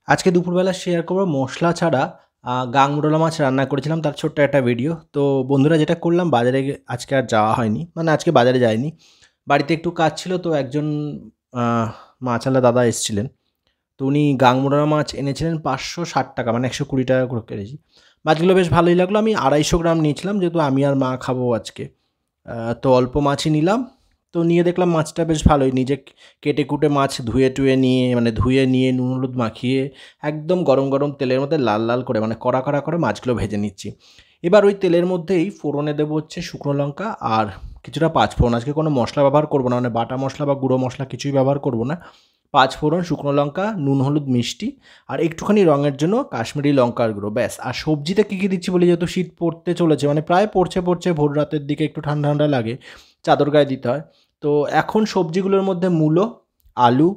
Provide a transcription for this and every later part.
আজকে দুপুরবেলা শেয়ার করব মশলা ছাড়া গাংমুরলা মাছ রান্না করেছিলাম তার ছোট্ট একটা ভিডিও। তো বন্ধুরা যেটা করলাম বাজারে আজকে আর যাওয়া হয়নি। মানে আজকে বাজারে যাইনি। বাড়িতে একটু কাজ ছিল তো একজন আ মাছওয়ালা দাদা এসেছিলেন। তো উনি গাংমুরলা মাছ এনেছিলেন ৳৫৬০ মানে ৳১২০ করে কেজি। মাছগুলো বেশ ভালোই লাগলো। আমি ২৫০ গ্রাম নিয়েছিলাম যেহেতু আমি আর মা খাবো আজকে। তো অল্প মাছই নিলাম। তো নিয়ে দেখলাম মাছটা বেশ ভালোই। নিজে কেটে-কুটে মাছ ধুয়ে-টুয়ে নিয়ে মানে ধুয়ে নিয়ে নুন হলুদ মাখিয়ে একদম গরম, গরম তেলের মধ্যে লাল, লাল করে মানে কড়া, কড়া করে মাছগুলো ভেজে নিচ্ছি। এবার ওই তেলের মধ্যেই ফোড়নে দেবো হচ্ছে শুকনো লঙ্কা আর কিছুটা পাঁচফোড়ন। আজকে কোনো মশলা ব্যবহার করব না। মানে বাটা মশলা বা গুঁড়ো মশলা কিছুই ব্যবহার করব না। পাঁচফোড়ন, শুকনো লঙ্কা, নুন, হলুদ, মিষ্টি আর একটুখানি রঙের জন্য কাশ্মীরি লঙ্কার গুঁড়ো ব্যাস। আর সবজিতে কী, কী দিচ্ছি বলি যেহেতু শীত পড়তে চলেছে মানে প্রায় পড়ছে ভোর রাতের দিকে একটু ঠান্ডা, ঠান্ডা লাগে। চাদর গায়ে দিতে হয়। তো এখন সবজিগুলোর মধ্যে মূলো, আলু,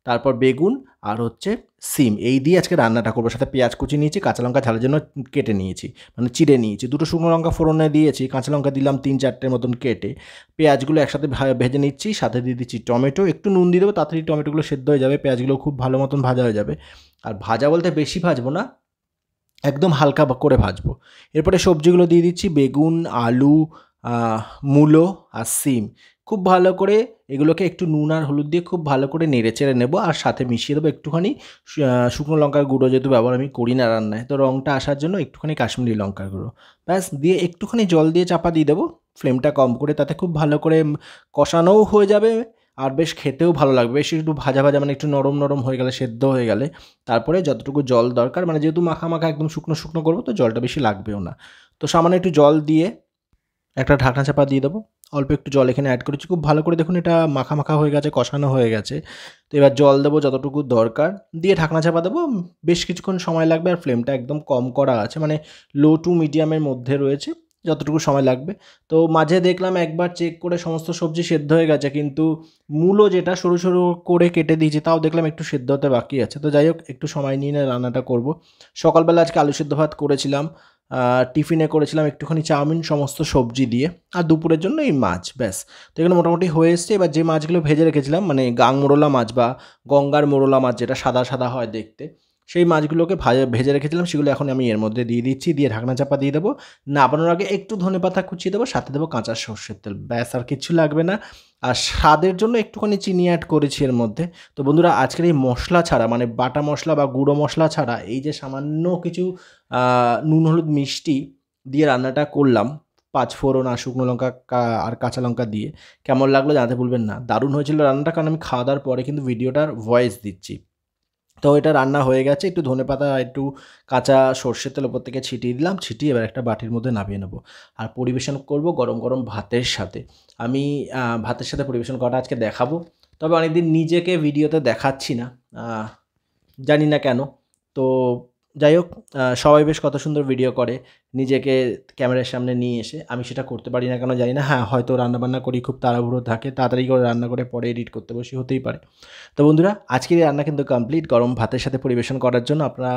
তারপর বেগুন আর হচ্ছে সিম এই দিয়ে আজকে রান্নাটা করব। সাথে পেঁয়াজ কুচি নিয়েছি, কাঁচা লঙ্কা ঝালের জন্য কেটে নিয়েছি। মানে চিড়ে নিয়েছি। ২ টো শুকনো লঙ্কা ফোড়নে দিয়েছি, কাঁচা লঙ্কা দিলাম ৩-৪ টের মতন কেটে। পেঁয়াজগুলো একসাথে ভেজে নিচ্ছি, সাথে দিয়ে দিচ্ছি টমেটো, একটু নুন দিয়ে দেবো তাড়াতাড়ি টমেটোগুলো সেদ্ধ হয়ে যাবে, পেঁয়াজগুলো খুব ভালো মতন ভাজা হয়ে যাবে। আর ভাজা বলতে বেশি ভাজবো না, একদম হালকা করে ভাজবো। এরপরে সবজিগুলো দিয়ে দিচ্ছি বেগুন, আলু, আ মূলো আর সিম। খুব ভালো করে এগুলোকে একটু নুন আর হলুদ দিয়ে খুব ভালো করে নেড়েচেড়ে নেবো আর সাথে মিশিয়ে দেবো একটুখানি শুকনো লঙ্কার গুঁড়ো যেহেতু ব্যবহার আমি করি না রান্নায়। তো রঙটা আসার জন্য একটুখানি কাশ্মীরি লঙ্কার গুঁড়ো। ব্যাস দিয়ে একটুখানি জল দিয়ে চাপা দিয়ে দেবো। ফ্লেমটা কম করে তাতে খুব ভালো করে কষানোও হয়ে যাবে আর বেশ খেতেও ভালো লাগবে। বেশ একটু ভাজা, ভাজা মানে একটু নরম, নরম হয়ে গেলে সেদ্ধ হয়ে গেলে তারপরে যতটুকু জল দরকার মানে যেহেতু মাখা, মাখা একদম শুকনো, শুকনো করবো তো জলটা বেশি লাগবেও না। তো সামান্য একটু জল দিয়ে একটা ঢাকনা চাপা দিয়ে দেবো। অল্প একটু জল এখানে অ্যাড করেছি। খুব ভালো করে দেখুন এটা মাখা, মাখা হয়ে গেছে, কষানো হয়ে গেছে। তো এবার জল দেবো যতটুকু দরকার। দিয়ে ঢাকনা চাপা দেবো। বেশ কিছুক্ষণ সময় লাগবে আর ফ্লেমটা একদম কম করা আছে। মানে লো টু মিডিয়ামের মধ্যে রয়েছে। যতটুকু সময় লাগবে। তো মাঝে দেখলাম একবার চেক করে সমস্ত সবজি সেদ্ধ হয়ে গেছে কিন্তু মূলো যেটা সরু, সরু করে কেটে দিয়েছি তাও দেখলাম একটু সেদ্ধ হতে বাকি আছে। তো যাই হোক একটু সময় নিয়ে রান্নাটা করব। সকালবেলা আজকে আলু সেদ্ধ ভাত করেছিলাম। টিফিনে করেছিলাম একটুখানি চাউমিন সমস্ত সবজি দিয়ে। আর দুপুরের জন্য এই মাছ ব্যাস। তো এগুলো মোটামুটি হয়ে এসছে। এবার যে মাছগুলো ভেজে রেখেছিলাম মানে গাংমোরলা মাছ বা গঙ্গার মোরলা মাছ যেটা সাদা, সাদা হয় দেখতে। সেই মাছগুলোকে ভেজে রেখেছিলাম সেগুলো এখন আমি এর মধ্যে দিয়ে দিচ্ছি। দিয়ে ঢাকনা চাপা দিয়ে দেবো। নামানোর আগে একটু ধনেপাতা কুচিয়ে দেবো, সাথে দেবো কাঁচা সর্ষের তেল। ব্যাস আর কিচ্ছু লাগবে না। আর স্বাদের জন্য একটুখানি চিনি অ্যাড করেছি এর মধ্যে। তো বন্ধুরা আজকের এই মশলা ছাড়া মানে বাটা মশলা বা গুঁড়ো মশলা ছাড়া এই যে সামান্য কিছু আ নুন, হলুদ, মিষ্টি দিয়ে রান্নাটা করলাম। পাঁচফোড়ন আর শুকনো লঙ্কা আর কাঁচা লঙ্কা দিয়ে। কেমন লাগলো জানাতে ভুলবেন না। দারুণ হয়েছিল রান্নাটা কারণ আমি খাওয়া-দাওয়ার পরে কিন্তু ভিডিওটার ভয়েস দিচ্ছি। তো এটা রান্না হয়ে গেছে। একটু ধনেপাতা, একটু কাঁচা সর্ষের তেল ওপর থেকে ছিটিয়ে দিলাম। ছিটিয়ে এবার একটা বাটির মধ্যে নামিয়ে নেব। আর পরিবেশন করব গরম, গরম ভাতের সাথে। আমি ভাতের সাথে পরিবেশন করাটা আজকে দেখাবো। তবে অনেকদিন নিজেকে ভিডিওতে দেখাচ্ছি না। আ জানি না কেন? তো যাই হোক সবাই বেশ কত সুন্দর ভিডিও করে নিজেকে ক্যামেরার সামনে নিয়ে এসে। আমি সেটা করতে পারি না কেন জানি না। হ্যাঁ, হয়তো রান্নাবান্না করি খুব তাড়াহুড়ো থাকে। তাড়াতাড়ি করে রান্না করে পরে এডিট করতে বসি, হতেই পারে। তো বন্ধুরা আজকের এই রান্না কিন্তু কমপ্লিট। গরম ভাতের সাথে পরিবেশন করার জন্য আপনারা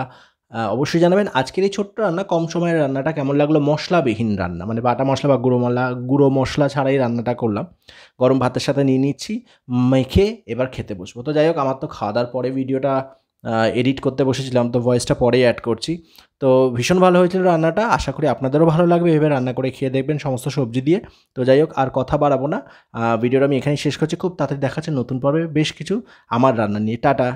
অবশ্যই জানাবেন আজকের এই ছোট্ট রান্না কম সময়ের রান্নাটা কেমন লাগলো মশলাবিহীন রান্না। মানে বাটা মশলা বা গুঁড়ো মশলা ছাড়াই রান্নাটা করলাম। গরম ভাতের সাথে নিয়ে নিচ্ছি, মেখে এবার খেতে বসবো। তো যাই হোক আমার তো খাওয়া-দাওয়ার পরে ভিডিওটা এডিট করতে বসেছিলাম তো ভয়েসটা পরেই অ্যাড করছি। তো ভীষণ ভালো হয়েছিল রান্নাটা। আশা করি আপনাদেরও ভালো লাগবে এভাবে রান্না করে খেয়ে দেখবেন সমস্ত সবজি দিয়ে। তো যাই হোক আর কথা বাড়াবো না। ভিডিওটা আমি এখানেই শেষ করছি। খুব তাড়াতাড়ি দেখা হচ্ছে নতুন পর্বে বেশ কিছু আমার রান্না নিয়ে। টাটা।